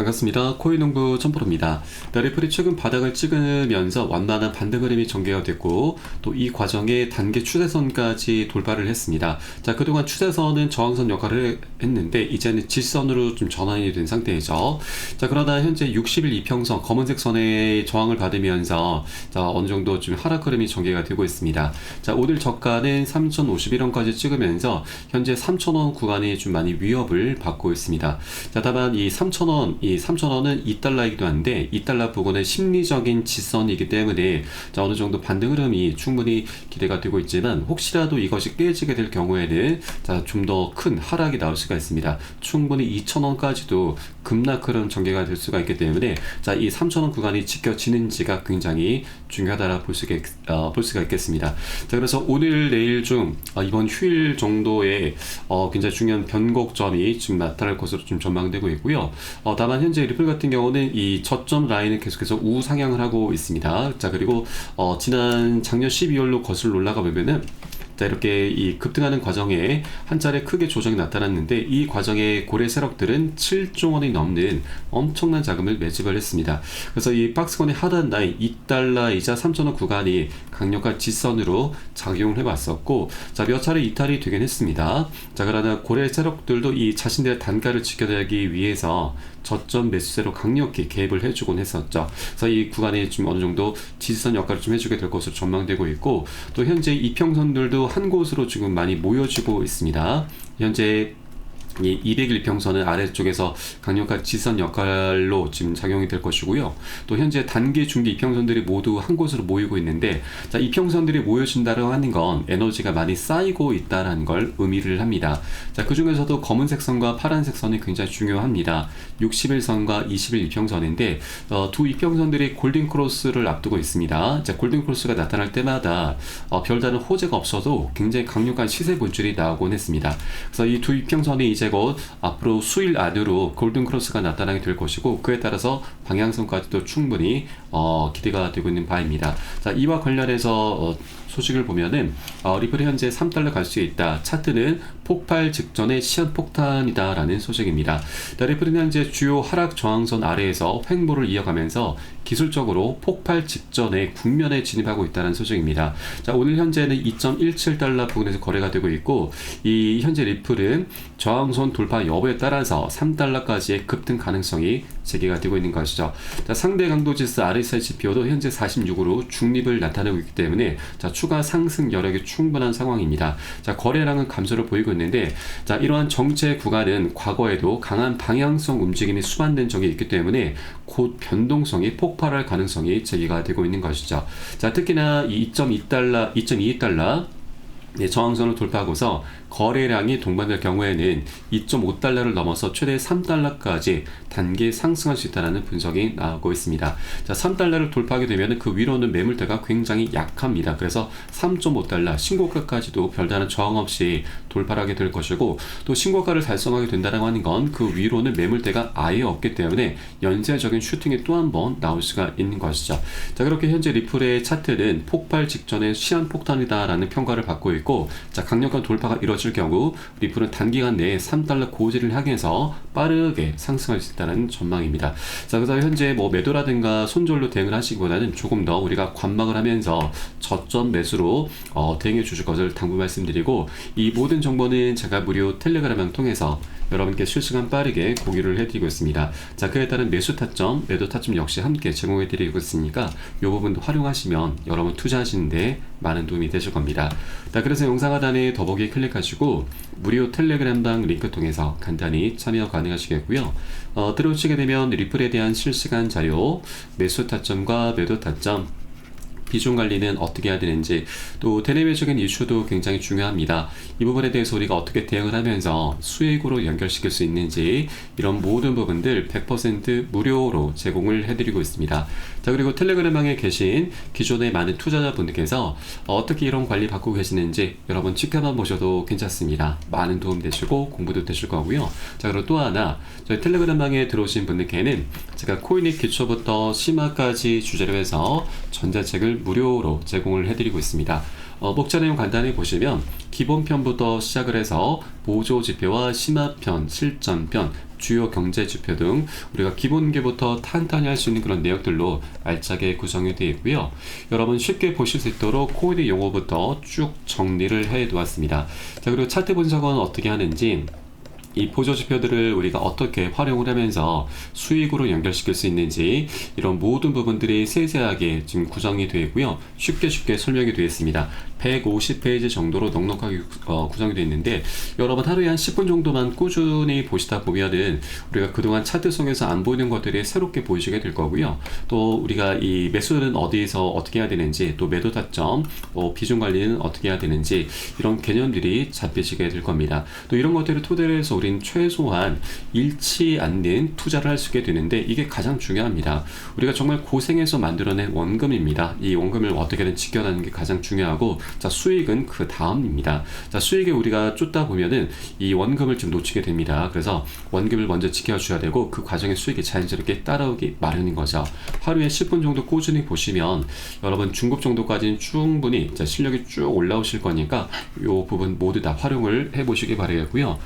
반갑습니다. 코인농부 천프로입니다. 리플이 최근 바닥을 찍으면서 완만한 반등 흐름이 전개가 됐고 또 이 과정에 단계 추세선까지 돌파를 했습니다. 자, 그동안 추세선은 저항선 역할을 했는데 이제는 질선으로 좀 전환이 된 상태이죠. 자, 그러다 현재 60일 이평선 검은색 선의 저항을 받으면서 어느 정도 좀 하락 흐름이 전개가 되고 있습니다. 자, 오늘 저가는 3,051원까지 찍으면서 현재 3,000원 구간이 좀 많이 위협을 받고 있습니다. 자, 다만 이 3,000원은 2달러이기도 한데 2달러 부근은 심리적인 지선이기 때문에 어느 정도 반등 흐름이 충분히 기대가 되고 있지만 혹시라도 이것이 깨지게 될 경우에는 좀 더 큰 하락이 나올 수가 있습니다. 충분히 2,000원까지도 급락 흐름 전개가 될 수가 있기 때문에 이 3,000원 구간이 지켜지는지가 굉장히 중요하다라 볼 수가 있겠습니다. 자, 그래서 오늘 내일 중 이번 휴일 정도에 굉장히 중요한 변곡점이 지금 나타날 것으로 좀 전망되고 있고요. 다만 현재 리플 같은 경우는 이 저점 라인을 계속해서 우상향을 하고 있습니다. 자, 그리고 작년 12월로 거슬러 올라가 보면은 이렇게 이 급등하는 과정에 한 차례 크게 조정이 나타났는데 이 과정의 고래 세력들은 7조 원이 넘는 엄청난 자금을 매집을 했습니다. 그래서 이 박스권의 하단 라인 2달러이자 3,000원 구간이 강력한 지선으로 작용을 해왔었고 몇 차례 이탈이 되긴 했습니다. 자, 그러나 고래 세력들도 이 자신들의 단가를 지켜내기 위해서 저점 매수세로 강력히 개입을 해주곤 했었죠. 그래서 이 구간이 좀 어느 정도 지지선 역할을 좀 해주게 될 것으로 전망되고 있고 또 현재 이평선들도 한 곳으로 지금 많이 모여지고 있습니다. 현재 이 200일 평선은 아래쪽에서 강력한 지선 역할로 지금 작용이 될 것이고요. 또 현재 단기, 중기 이평선들이 모두 한 곳으로 모이고 있는데 이평선들이 모여진다고 하는 건 에너지가 많이 쌓이고 있다는 걸 의미를 합니다. 자, 그 중에서도 검은색 선과 파란색 선이 굉장히 중요합니다. 60일선과 20일 이평선인데 두 이평선들이 골든크로스를 앞두고 있습니다. 자, 골든크로스가 나타날 때마다 별다른 호재가 없어도 굉장히 강력한 시세 분출이 나오곤 했습니다. 그래서 이 두 이평선이 이제 곧 앞으로 수일 안으로 골든크로스가 나타나게 될 것이고 그에 따라서 방향성까지도 충분히 기대가 되고 있는 바입니다. 자, 이와 관련해서 소식을 보면은 리플이 현재 3달러 갈 수 있다. 차트는 폭발 직전의 시한폭탄이다 라는 소식입니다. 리플은 현재 주요 하락 저항선 아래에서 횡보를 이어가면서 기술적으로 폭발 직전의 국면에 진입하고 있다는 소식입니다. 자, 오늘 현재는 2.17달러 부근에서 거래가 되고 있고 이 현재 리플은 저항선 돌파 여부에 따라서 3달러까지의 급등 가능성이 제기가 되고 있는 것이죠. 자, 상대 강도 지수 RSI 지표도 현재 46으로 중립을 나타내고 있기 때문에 추가 상승 여력이 충분한 상황입니다. 자, 거래량은 감소를 보이고 있는데 이러한 정체 구간은 과거에도 강한 방향성 움직임이 수반된 적이 있기 때문에 곧 변동성이 폭발할 가능성이 제기가 되고 있는 것이죠. 자, 특히나 이 2.22달러 저항선을 돌파하고서 거래량이 동반될 경우에는 2.5달러를 넘어서 최대 3달러까지 단기 상승할 수 있다는 분석이 나오고 있습니다. 자, 3달러를 돌파하게 되면 그 위로는 매물대가 굉장히 약합니다. 그래서 3.5달러 신고가까지도 별다른 저항 없이 돌파를 하게 될 것이고 또 신고가를 달성하게 된다고 하는 건 그 위로는 매물대가 아예 없기 때문에 연쇄적인 슈팅이 또 한 번 나올 수가 있는 것이죠. 자, 그렇게 현재 리플의 차트는 폭발 직전의 시한폭탄이다라는 평가를 받고 있고 강력한 돌파가 이루어질 경우 리플은 단기간 내에 3달러 고지를 향해서 빠르게 상승할 수 있다는 전망입니다. 자, 그래서 현재 매도라든가 손절로 대응을 하시기보다는 조금 더 우리가 관망을 하면서 저점 매수로 대응해 주실 것을 당부 말씀드리고 이 모든 정보는 제가 무료 텔레그램을 통해서 여러분께 실시간 빠르게 공유를 해드리고 있습니다. 자, 그에 따른 매수 타점, 매도 타점 역시 함께 제공해드리고 있으니까 이 부분도 활용하시면 여러분 투자하시는데 많은 도움이 되실 겁니다. 자, 그래서 영상 하단에 더보기 클릭하시고 무료 텔레그램방 링크 통해서 간단히 참여 가능하시겠고요. 들어오시게 되면 리플에 대한 실시간 자료, 매수 타점과 매도 타점, 비중 관리는 어떻게 해야 되는지 또 대내외적인 이슈도 굉장히 중요합니다. 이 부분에 대해서 우리가 어떻게 대응을 하면서 수익으로 연결시킬 수 있는지 이런 모든 부분들 100% 무료로 제공을 해드리고 있습니다. 자, 그리고 텔레그램방에 계신 기존의 많은 투자자분들께서 어떻게 이런 관리 받고 계시는지 여러분 지켜만 보셔도 괜찮습니다. 많은 도움 되시고 공부도 되실 거고요. 자, 그리고 또 하나 저희 텔레그램방에 들어오신 분들께는 제가 코인의 기초부터 심화까지 주제로 해서 전자책을 무료로 제공을 해드리고 있습니다. 목차 내용 간단히 보시면 기본편부터 시작을 해서 보조지표와 심화편, 실전편, 주요 경제지표 등 우리가 기본기부터 탄탄히 할 수 있는 그런 내역들로 알차게 구성이 되어 있고요. 여러분 쉽게 보실 수 있도록 코드 용어부터 쭉 정리를 해 두었습니다. 자, 그리고 차트 분석은 어떻게 하는지, 이 보조지표들을 우리가 어떻게 활용을 하면서 수익으로 연결시킬 수 있는지, 이런 모든 부분들이 세세하게 지금 구성이 되어 있고요. 쉽게 설명이 되어 있습니다. 150페이지 정도로 넉넉하게 구성이 되어 있는데, 여러분 하루에 한 10분 정도만 꾸준히 보시다 보면은 우리가 그동안 차트 속에서 안 보이는 것들이 새롭게 보이시게 될 거고요. 또 우리가 이 매수는 어디에서 어떻게 해야 되는지, 또 매도 타점, 비중 관리는 어떻게 해야 되는지, 이런 개념들이 잡히시게 될 겁니다. 또 이런 것들을 토대로 해서 우린 최소한 잃지 않는 투자를 할 수 있게 되는데, 이게 가장 중요합니다. 우리가 정말 고생해서 만들어낸 원금입니다. 이 원금을 어떻게든 지켜나가는 게 가장 중요하고, 자, 수익은 그 다음입니다. 자, 수익에 우리가 쫓다 보면은 이 원금을 좀 놓치게 됩니다. 그래서 원금을 먼저 지켜줘야 되고, 그 과정에 수익이 자연스럽게 따라오기 마련인 거죠. 하루에 10분 정도 꾸준히 보시면 여러분 중급 정도까지는 충분히 실력이 쭉 올라오실 거니까 이 부분 모두 다 활용을 해보시기 바라겠고요.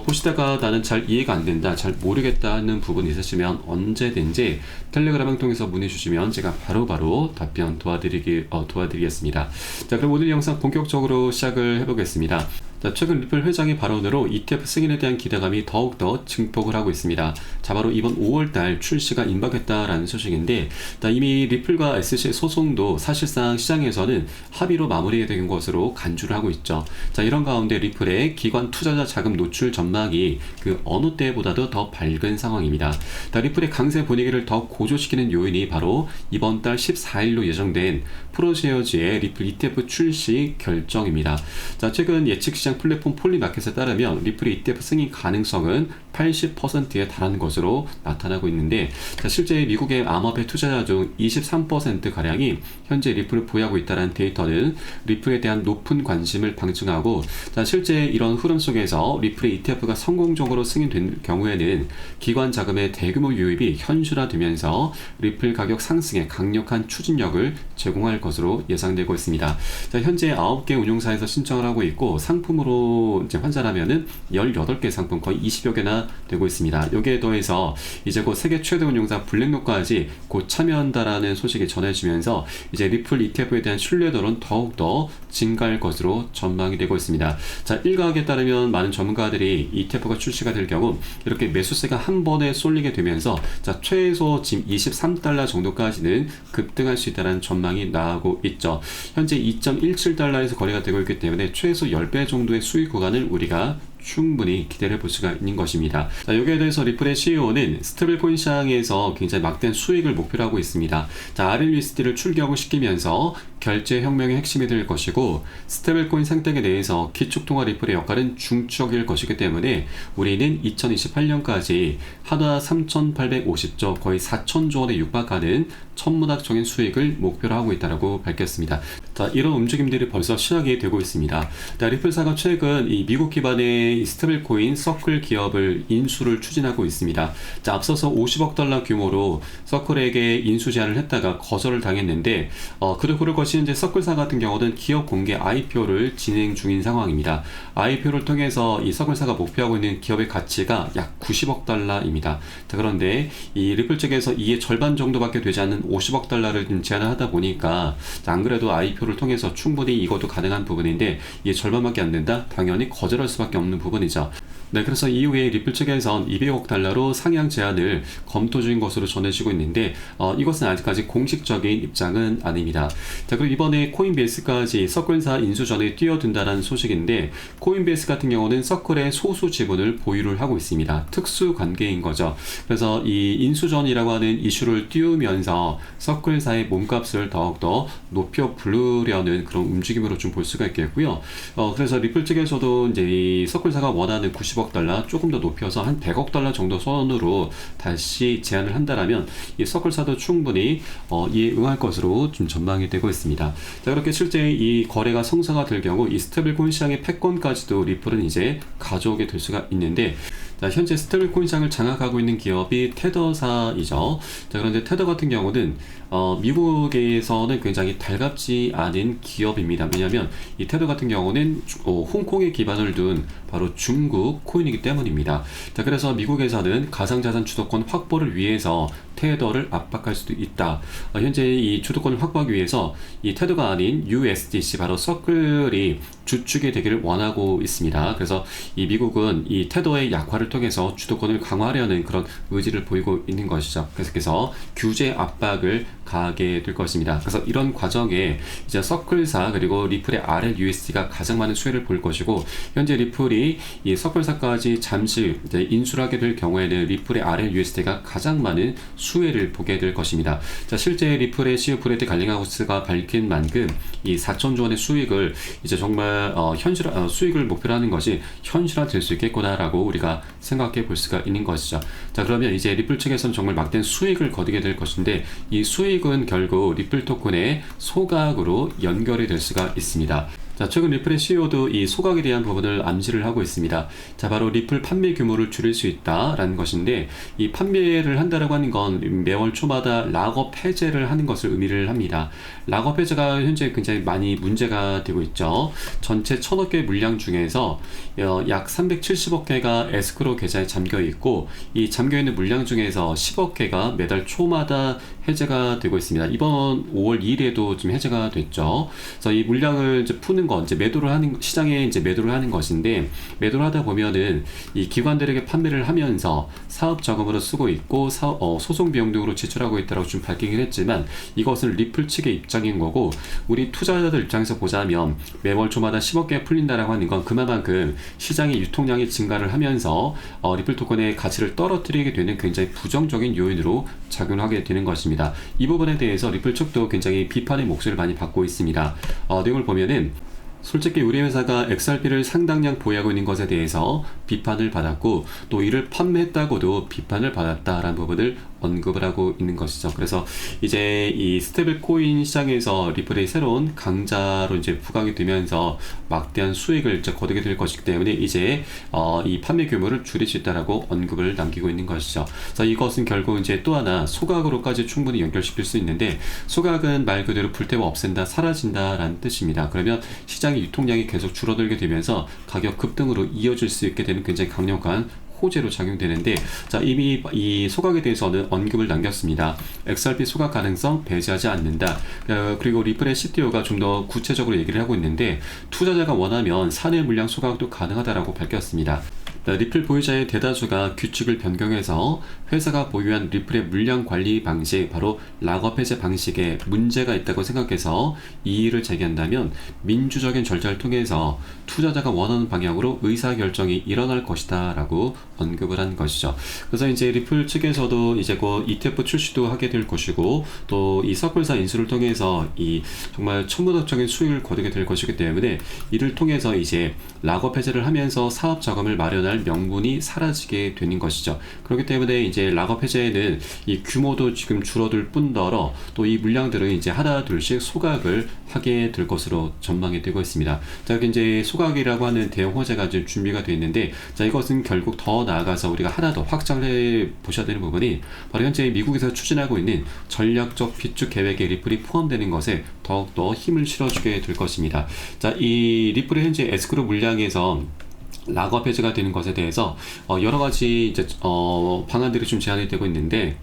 보시다가 나는 잘 이해가 안 된다, 잘 모르겠다 하는 부분이 있으시면 언제든지 텔레그램을 통해서 문의 주시면 제가 바로바로 답변 도와드리겠습니다. 자, 그럼 오늘 영상 본격적으로 시작을 해보겠습니다. 자, 최근 리플 회장의 발언으로 ETF 승인에 대한 기대감이 더욱더 증폭을 하고 있습니다. 자, 바로 이번 5월달 출시가 임박했다라는 소식인데, 자, 이미 리플과 SC의 소송도 사실상 시장에서는 합의로 마무리된 것으로 간주를 하고 있죠. 자, 이런 가운데 리플의 기관 투자자 자금 노출 전망이 그 어느 때보다도 더 밝은 상황입니다. 자, 리플의 강세 분위기를 더 고조시키는 요인이 바로 이번 달 14일로 예정된 프로쉐어즈의 리플 ETF 출시 결정입니다. 자, 최근 예측 시장 플랫폼 폴리마켓에 따르면 리플의 ETF 승인 가능성은 80%에 달하는 것으로 나타나고 있는데, 자, 실제 미국의 암호화폐 투자자 중 23%가량이 현재 리플을 보유하고 있다는 데이터는 리플에 대한 높은 관심을 방증하고, 자, 실제 이런 흐름 속에서 리플의 ETF가 성공적으로 승인된 경우에는 기관 자금의 대규모 유입이 현실화되면서 리플 가격 상승에 강력한 추진력을 제공할 것으로 예상되고 있습니다. 자, 현재 9개 운용사에서 신청을 하고 있고, 상품으로 이제 환산하면은 18개 상품, 거의 20여 개나 되고 있습니다. 여기에 더해서 이제 곧 세계 최대 운용사 블랙록까지 곧 참여한다라는 소식이 전해지면서 이제 리플 ETF에 대한 신뢰도는 더욱더 증가할 것으로 전망이 되고 있습니다. 자, 일각에 따르면 많은 전문가들이 ETF가 출시가 될 경우 이렇게 매수세가 한 번에 쏠리게 되면서, 자, 최소 지금 23달러 정도까지는 급등할 수 있다는 전망이 나오고 있죠. 현재 2.17달러에서 거래가 되고 있기 때문에 최소 10배 정도의 수익 구간을 우리가 충분히 기대를 볼 수가 있는 것입니다. 자, 여기에 대해서 리플의 CEO는 스테이블코인 시장에서 굉장히 막대한 수익을 목표로 하고 있습니다. 자, RLUSD를 출격을 시키면서 결제 혁명의 핵심이 될 것이고, 스테이블코인 생태계 내에서 기축통화 리플의 역할은 중추적일 것이기 때문에 우리는 2028년까지 하나 3,850조, 거의 4,000조 원에 육박하는 천문학적인 수익을 목표로 하고 있다고 밝혔습니다. 자, 이런 움직임들이 벌써 시작이 되고 있습니다. 자, 리플사가 최근 이 미국 기반의 스테이블코인 서클 기업을 인수를 추진하고 있습니다. 자, 앞서서 50억 달러 규모로 서클에게 인수 제안을 했다가 거절을 당했는데, 그럴 것이 이제 서클사 같은 경우는 기업 공개 IPO를 진행 중인 상황입니다. IPO를 통해서 이 서클사가 목표하고 있는 기업의 가치가 약 90억 달러입니다. 자, 그런데 이 리플 측에서 이게 절반 정도밖에 되지 않는 50억 달러를 좀 제안을 하다 보니까, 자, 안 그래도 IPO를 통해서 충분히 이것도 가능한 부분인데 이게 절반밖에 안 된다? 당연히 거절할 수밖에 없는 부분이죠. 네, 그래서 이후에 리플 측에선 200억 달러로 상향 제안을 검토 중인 것으로 전해지고 있는데, 이것은 아직까지 공식적인 입장은 아닙니다. 자, 그리고 이번에 코인베이스까지 서클사 인수 전에 뛰어든다는 소식인데, 코인베이스 같은 경우는 서클의 소수 지분을 보유를 하고 있습니다. 특수 관계인 거죠. 그래서 이 인수전이라고 하는 이슈를 띄우면서 서클사의 몸값을 더욱더 높여 부르려는 그런 움직임으로 좀 볼 수가 있겠고요. 그래서 리플 측에서도 이제 이 서클사가 원하는 90억 달러 조금 더 높여서 한 100억 달러 정도 선으로 다시 제안을 한다라면 이 서클사도 충분히 이에 응할 것으로 좀 전망이 되고 있습니다. 자, 그렇게 실제 이 거래가 성사가 될 경우 이 스테이블코인 시장의 패권까지도 리플은 이제 가져오게 될 수가 있는데, 자, 현재 스테이블코인 시장을 장악하고 있는 기업이 테더사이죠. 자, 그런데 테더 같은 경우는 미국에서는 굉장히 달갑지 않은 기업입니다. 왜냐하면 이 테더 같은 경우는 홍콩에 기반을 둔 바로 중국 코인이기 때문입니다. 자, 그래서 미국에서는 가상자산 주도권 확보를 위해서 테더를 압박할 수도 있다. 현재 이 주도권을 확보하기 위해서 이 테더가 아닌 USDC 바로 서클이 주축이 되기를 원하고 있습니다. 그래서 이 미국은 이 테더의 약화를 통해서 주도권을 강화하려는 그런 의지를 보이고 있는 것이죠. 그래서 규제 압박을 가하게 될 것입니다. 그래서 이런 과정에 이제 서클사 그리고 리플의 RLUSD가 가장 많은 수혜를 볼 것이고, 현재 리플이 이 서클사까지 잠시 이제 인수를 하게 될 경우에는 리플의 RLUSD가 가장 많은 수혜를 보게 될 것입니다. 자, 실제 리플의 CEO 브래드 갈링하우스가 밝힌 만큼 이 4천조 원의 수익을 이제 정말 수익을 목표로 하는 것이 현실화될 수 있겠구나라고 우리가 생각해 볼 수가 있는 것이죠. 자, 그러면 이제 리플 측에서는 정말 막대한 수익을 거두게 될 것인데, 이 수익은 결국 리플 토큰의 소각으로 연결이 될 수가 있습니다. 자, 최근 리플의 CEO도 이 소각에 대한 부분을 암시를 하고 있습니다. 자, 바로 리플 판매 규모를 줄일 수 있다라는 것인데, 이 판매를 한다라고 하는 건 매월 초마다 락업 해제를 하는 것을 의미를 합니다. 락업 해제가 현재 굉장히 많이 문제가 되고 있죠. 전체 1000억 개 물량 중에서 약 370억 개가 에스크로 계좌에 잠겨 있고, 이 잠겨 있는 물량 중에서 10억 개가 매달 초마다 해제가 되고 있습니다. 이번 5월 2일에도 좀 해제가 됐죠. 그래서 이 물량을 이제 푸는 건 이제 매도를 하는, 시장에 이제 매도를 하는 것인데, 매도를 하다 보면은 이 기관들에게 판매를 하면서 사업 자금으로 쓰고 있고 소송 비용 등으로 지출하고 있다고 좀 밝히긴 했지만, 이것은 리플 측의 입장인 거고, 우리 투자자들 입장에서 보자면 매월 초마다 10억 개가 풀린다라고 하는 건 그만큼 시장의 유통량이 증가를 하면서 리플 토큰의 가치를 떨어뜨리게 되는 굉장히 부정적인 요인으로 작용하게 되는 것입니다. 이 부분에 대해서 리플 측도 굉장히 비판의 목소리를 많이 받고 있습니다. 내용을 보면은 솔직히 우리 회사가 XRP를 상당량 보유하고 있는 것에 대해서 비판을 받았고, 또 이를 판매했다고도 비판을 받았다라는 부분을 언급을 하고 있는 것이죠. 그래서 이제 이 스테이블 코인 시장에서 리플의 새로운 강자로 이제 부각이 되면서 막대한 수익을 이제 거두게 될 것이기 때문에 이제 이 판매 규모를 줄일 수 있다라고 언급을 남기고 있는 것이죠. 그래서 이것은 결국 이제 또 하나 소각으로까지 충분히 연결시킬 수 있는데, 소각은 말 그대로 불태워 없앤다, 사라진다라는 뜻입니다. 그러면 시장의 유통량이 계속 줄어들게 되면서 가격 급등으로 이어질 수 있게 되는 굉장히 강력한 호재로 작용되는데, 자, 이미 이 소각에 대해서는 언급을 남겼습니다. XRP 소각 가능성 배제하지 않는다. 그리고 리플의 CTO가 좀 더 구체적으로 얘기를 하고 있는데, 투자자가 원하면 사내 물량 소각도 가능하다라고 밝혔습니다. 리플 보유자의 대다수가 규칙을 변경해서 회사가 보유한 리플의 물량 관리 방식, 바로 락업 해제 방식에 문제가 있다고 생각해서 이의를 제기한다면 민주적인 절차를 통해서 투자자가 원하는 방향으로 의사결정이 일어날 것이다 라고 언급을 한 것이죠. 그래서 이제 리플 측에서도 이제 곧 ETF 출시도 하게 될 것이고, 또 이 서클사 인수를 통해서 이 정말 천문학적인 수익을 거두게 될 것이기 때문에, 이를 통해서 이제 락업 해제를 하면서 사업 자금을 마련할 명분이 사라지게 되는 것이죠. 그렇기 때문에 이제 락업 해제에는 이 규모도 지금 줄어들 뿐더러 또 이 물량들은 이제 하나 둘씩 소각을 하게 될 것으로 전망이 되고 있습니다. 자, 여기 이제 소각이라고 하는 대형 호재가 지금 준비가 되어 있는데, 자, 이것은 결국 더 나아가서 우리가 하나 더 확장을 해 보셔야 되는 부분이 바로 현재 미국에서 추진하고 있는 전략적 비축 계획에 리플이 포함되는 것에 더욱더 힘을 실어주게 될 것입니다. 자, 이 리플의 현재 에스크로 물량에서 락업 해제가 되는 것에 대해서 여러 가지 이제 방안들이 좀 제안이 되고 있는데,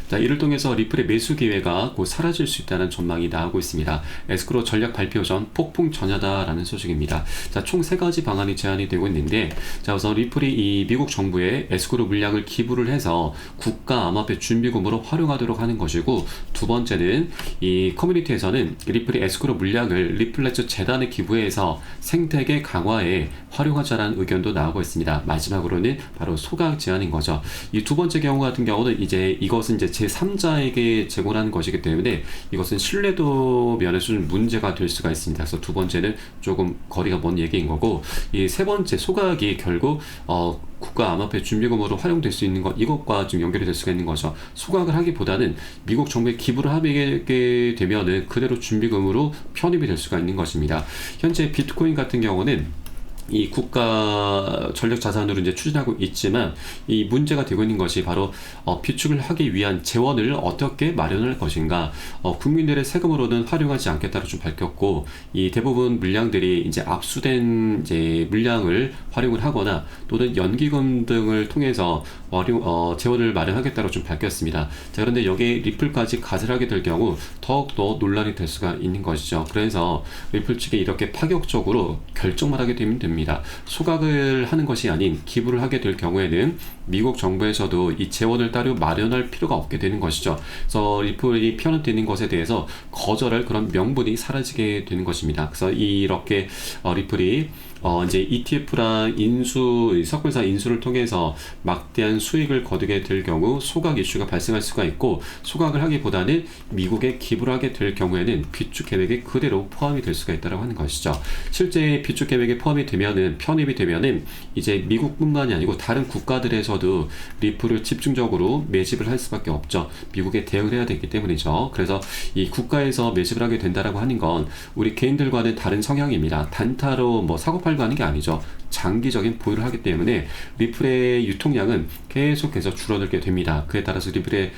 자, 이를 통해서 리플의 매수 기회가 곧 사라질 수 있다는 전망이 나오고 있습니다. 에스크로 전략 발표 전 폭풍 전야다라는 소식입니다. 자, 총 3가지 방안이 제안이 되고 있는데, 자, 우선 리플이 이 미국 정부에 에스크로 물량을 기부를 해서 국가 암호화폐 준비금으로 활용하도록 하는 것이고, 두 번째는 이 커뮤니티에서는 리플이 에스크로 물량을 리플렛츠 재단에 기부해서 생태계 강화에 활용하자라는 의견도 나오고 있습니다. 마지막으로는 바로 소각 제안인 거죠. 이 두 번째 경우 같은 경우는 이것은 제3자에게 제공하는 것이기 때문에 이것은 신뢰도 면에서 좀 문제가 될 수가 있습니다. 그래서 두 번째는 조금 거리가 먼 얘기인 거고, 이 세 번째 소각이 결국 국가 암호화폐 준비금으로 활용될 수 있는 것, 이것과 좀 연결이 될 수가 있는 거죠. 소각을 하기보다는 미국 정부에 기부를 하게 되면은 그대로 준비금으로 편입이 될 수가 있는 것입니다. 현재 비트코인 같은 경우는 이 국가 전략 자산으로 이제 추진하고 있지만 이 문제가 되고 있는 것이 바로 비축을 하기 위한 재원을 어떻게 마련할 것인가. 국민들의 세금으로는 활용하지 않겠다고 좀 밝혔고, 이 대부분 물량들이 이제 압수된 이제 물량을 활용을 하거나 또는 연기금 등을 통해서 재원을 마련하겠다고 좀 밝혔습니다. 자, 그런데 여기에 리플까지 가세하게 될 경우 더욱더 논란이 될 수가 있는 것이죠. 그래서 리플 측에 이렇게 파격적으로 결정만 하게 되면 됩니다. 소각을 하는 것이 아닌 기부를 하게 될 경우에는 미국 정부에서도 이 재원을 따로 마련할 필요가 없게 되는 것이죠. 그래서 리플이 편입되는 것에 대해서 거절할 그런 명분이 사라지게 되는 것입니다. 그래서 이렇게 리플이 이제 ETF랑 석굴사 인수를 통해서 막대한 수익을 거두게 될 경우 소각 이슈가 발생할 수가 있고, 소각을 하기보다는 미국에 기부를 하게 될 경우에는 비축 계획에 그대로 포함이 될 수가 있다고 하는 것이죠. 실제 비축 계획에 포함이 되면은, 편입이 되면은 이제 미국뿐만이 아니고 다른 국가들에서도 리플을 집중적으로 매집을 할 수밖에 없죠. 미국에 대응을 해야 되기 때문이죠. 그래서 이 국가에서 매집을 하게 된다라고 하는 건 우리 개인들과는 다른 성향입니다. 단타로 뭐 사고 팔고 하는 게 아니죠. 장기적인 보유를 하기 때문에 리플의 유통량은 계속해서 줄어들게 됩니다. 그에 따라서 리플의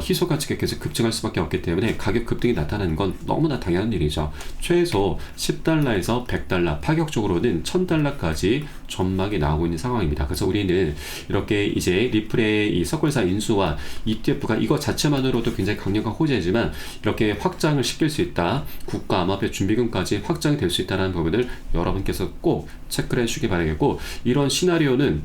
희소 가치가 계속 급증할 수밖에 없기 때문에 가격 급등이 나타나는 건 너무나 당연한 일이죠. 최소 10달러에서 100달러, 파격적으로는 1000달러까지 전망이 나오고 있는 상황입니다. 그래서 우리는 이렇게 이제 리플의 이 석굴사 인수와 ETF가 이거 자체만으로도 굉장히 강력한 호재지만 이렇게 확장을 시킬 수 있다. 국가 암호화폐 준비금까지 확장이 될 수 있다는 부분을 여러분께서 꼭 체크를 해주시기 바라겠고, 이런 시나리오는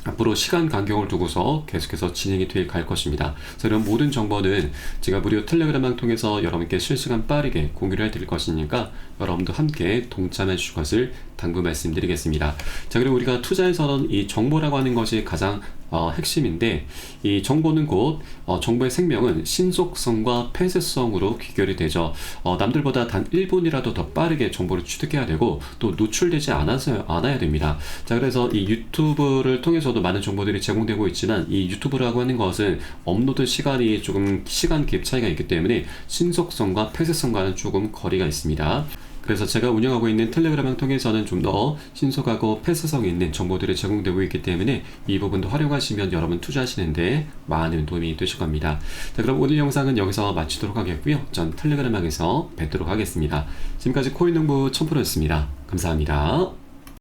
앞으로 시간 간격을 두고서 계속해서 진행이 돼 갈 것입니다. 그래서 이런 모든 정보는 제가 무료 텔레그램을 통해서 여러분께 실시간 빠르게 공유를 해드릴 것이니까 여러분도 함께 동참해 주실 것을 당부 말씀드리겠습니다. 자, 그리고 우리가 투자에서는 이 정보라고 하는 것이 가장 핵심인데, 이 정보는 곧 정보의 생명은 신속성과 폐쇄성으로 귀결이 되죠. 남들보다 단 1분이라도 더 빠르게 정보를 취득해야 되고 또 노출되지 않아야 됩니다. 자, 그래서 이 유튜브를 통해서도 많은 정보들이 제공되고 있지만 이 유튜브라고 하는 것은 업로드 시간이 조금 시간 갭 차이가 있기 때문에 신속성과 폐쇄성과는 조금 거리가 있습니다. 그래서 제가 운영하고 있는 텔레그램을 통해서는 좀 더 신속하고 폐쇄성 있는 정보들이 제공되고 있기 때문에 이 부분도 활용하시면 여러분 투자하시는데 많은 도움이 되실 겁니다. 자, 그럼 오늘 영상은 여기서 마치도록 하겠고요. 전 텔레그램에서 뵙도록 하겠습니다. 지금까지 코인농부 첨프로였습니다. 감사합니다.